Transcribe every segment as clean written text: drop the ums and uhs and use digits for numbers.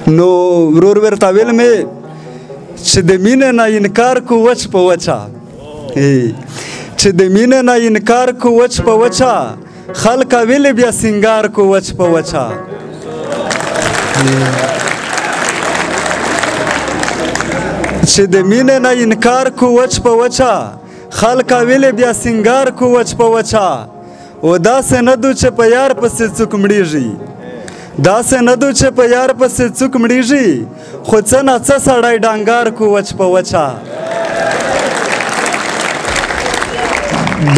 نو ورور ورته ویل مې چې د مینې نه انکار کو وچ په وچه چې د مینې نه انکار کو وچ په وچه خلک ویلې بیا سنگار کو وچ په وچه چې د مینې نه انکار کو وچ په وچه خلک ویلې بیا سنگار کو وچ په وچه او داسې نه دو چې په یار پسې څوک مړېږي داسې نه دو چې په یار پسې څوک مړېږي خو څه نه څه سړی ډانګار کو وچ په وچه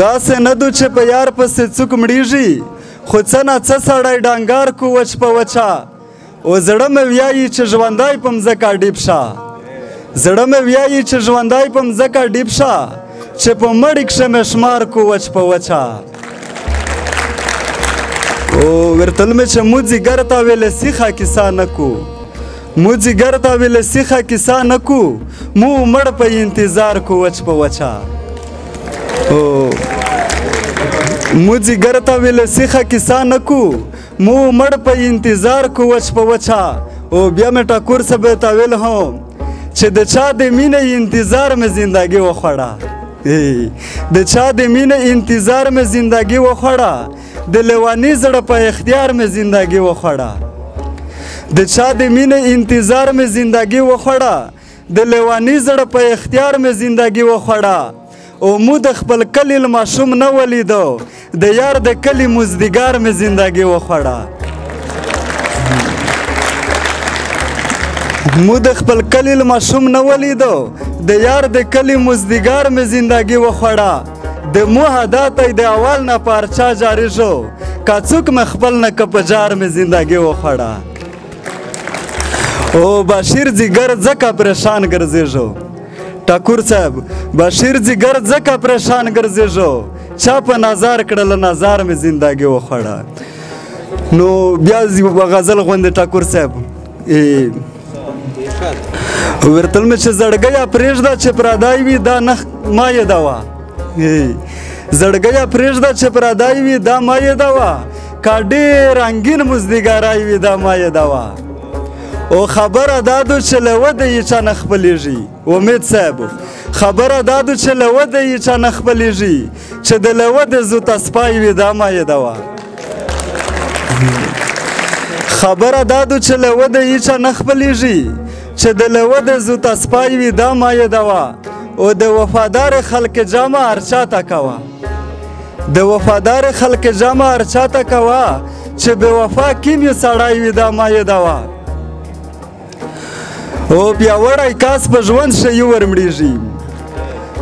داسې نه دو چې په یار پسې څوک مړېږي خو څه نه څه سړی ډانګار کو وچ په وچه او زړه مې ویایي چې ژوندی په مځکه ډیب شه زړه مې ویایي چې ژوندی په مځکه ډیب شه چې په مړي کښې مې شمار کو وچ په وچه او ورته مې چې مو ځیګر ته ویلې سیخه کیسه نه کو مو ځیګر ته ویلې سیخه کیسه نه کو مو مړ په انتظار کو وچ په وچه مو ځیګر ته ویلې سیخه کیسه نه کو مو مړ په انتظار کو وچ په وچه او بیا مې ټاکور صاحب ته ویل هم چې د چا د مینې انتظار مې زندګي وخوړه د چا د مینې انتظار مې زندګي وخوړه د لیواني زړه په اختیار مې زندګي وخوړه د چا د مینې انتظار مې زندګي وخوړه د لیواني زړه په اختیار مې زندګي وخوړه او مو د خپل کلي ماشوم نه ولیدو د یار د کلي مزدګار مې زندګي وخوړه مو د خپل کلي ماشوم نه ولیدو د یار د کلي مزدګار مې زندګي وخوړه د مو حدات د اول نه پارچا جاری شو که څوک مې خپل نه که په جار مې زندګي وخوړه او بشیر ځیګر ځکه پریشان ګرځېږو ټاکور صاحب بشیر ځیګر ځکه پریشان ګرځېږو چا په نظر کړله نظر مې زندګي وخوړه نو بیا غزل غوندې ټاکور صاحب ورته مې چې زړګیه پرېږده چې پردی وي دا نخ ما یادوه زړګیه پرېږده چې پردی وي دا ما یادوه که ډېر رنګین مزدګاری وي دا ما یادوه او خبره دادو چې له وده یې چا نه خپلېږي امید صاحب خبره دادو چې له وده یې چا نه خپلېږي چې د له وده زوته سپی وي دا ما یادوه خبره دادو چې له وده یې چا نه خپلېږي چې د له وده زوته سپی وي دا ما یادوه او د وفادار خلق جامه هر چاته کوه د وفادار خلق جامه هر چاته کوه چې بې وفا کیم یو سړی وي دا ما یادوه او پیاوړی کاس په ژوند ښه ورمړېږي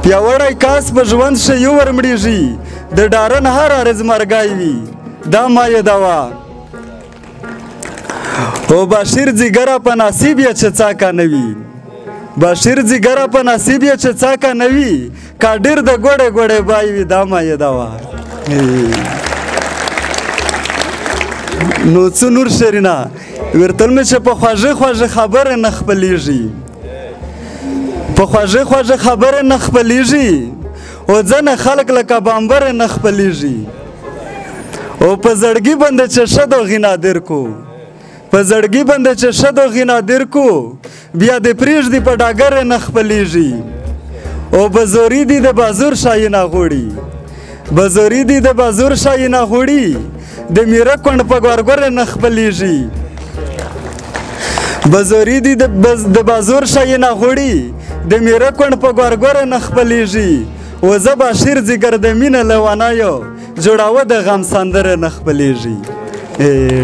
پیاوړی کاس په ژوند ښه ورمړېږي د ډارن هر عرض مرګی وي دا ما یادوه او بشیر ځیګره په نصیب یې چې څاکه نه وي بشیر ځیګره په نصیب یې چې څاکه نه وي که ډېر د ګوړې ګوړې بای وي دا ما یادوه نو څه نور شرینه ورته مې چې په خوږې خوږې خبرې نه خپلېږي په خوږې خوږې خبرې نه خپلېږي او ځنې خلک لکه بامبرې نه خپلېږي او په زړګي باندې چې شد او غنادر کو په زړګي باندې چې شد او غنادر کو بیا د پرېږدي په ډاګرې نه خپلېږي او بزوري دي د بازور شایي نه غوړي بزوري دي د بازور شایي نه غوړي د میره کونډ په ګورګورې نه خپلېږي بزوري دي د بازور شایي نه غوړي د میره کونډ په ګورګورې نه خپلېږي و زه بشیر ځیګر د مینه لیونیو جوړاوه د غم سندرې نه خپلېږي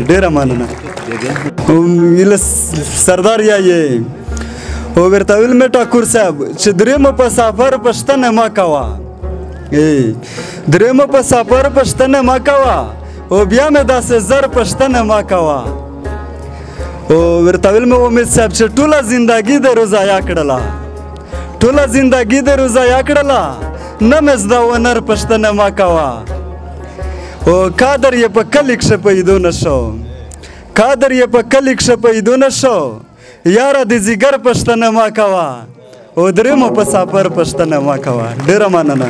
ډېره مننه سردار یایې او ورته ویل مې ټاکور صاحب چې درېیمه په سفر پښتنه مه کوه درېیمه په سفر پښتنه مه کوه او بیا مې داسې زر پښتنه مه کوه او ورته ویل مې امید صاحب چې ټوله زندګي د روزایا کړله ټوله زندګي د روزایا کړله نه مې زده ونر پښتنه مه کوه او قادر یې په کلي کښې پیدا نه شو قادر یې په کلي کښې پیدا نه شو یاره د ځیګر پښتنه مه کوه او درېیمه په سفر پښتنه مه کوه ډېره مننه